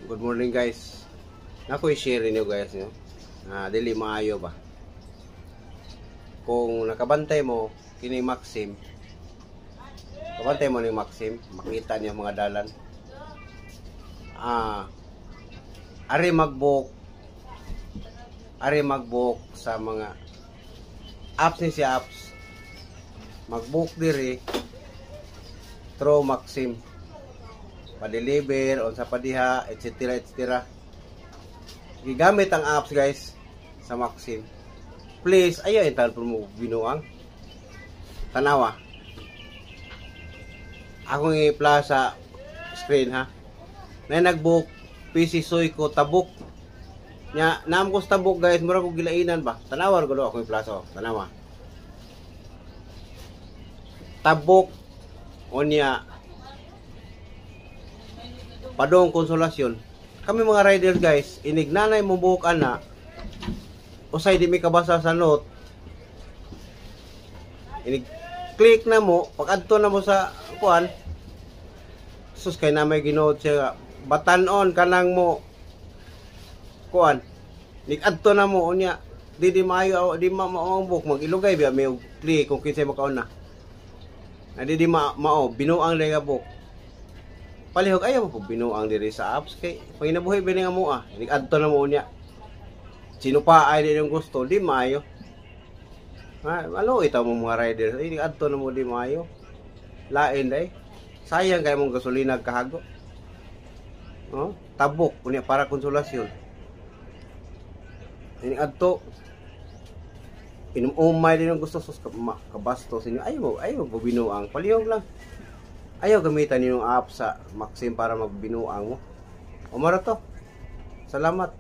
Good morning guys. Nako i-share niyo guys no. Dili maayo ba. Kung nakabantay mo kini Maxim. Kabantay mo ni Maxim, makita niya mga dalan. Ari magbook sa mga apps ni si apps. Magbook diri through Maxim. Pa-deliver on sa padiha, etc. etc. Gigamit ang apps guys sa Maxim. Please, ayaw ital mo binuang. Tanawa. Akong i-plaza screen ha. Na nagbook PC soy ko tabuk. Nya naam ko sa tabuk guys, mura ko gilainan ba. Tanawa ko do akong i-plaza. Tanawa. Tabuk onya padong konsolasyon. Kami mga riders guys, inignanay mo buhok ana. Usay di mi kabasa sa note. Click na mo, pag-adto na mo sa kuan. Sus kay na may ginood siya. Batanon kanang mo kuan. Nig-adto na mo unya. Di maayo di mao buhok mag-ilugay biya may click kung kinsay makaon na. Di mao binuang lay nga buhok. Palihog ayaw mo binuang diri sa apps kay paginabuhi bini nga mo nig-adto na mo unya. Sino pa ay din yung gusto, di maayo. Ano itaw mo mga riders, nig-adto na mo di maayo. Lain day. Sayang kay mong gasolina kahago. Tabok unya para konsolasyon. Nig-adto umay din yung gusto sus kabastos inyo. Ayaw mo binuang. Palihog lang. Ayaw gamitan yung app sa Maxim para magbinuang mo. Umara to. Salamat.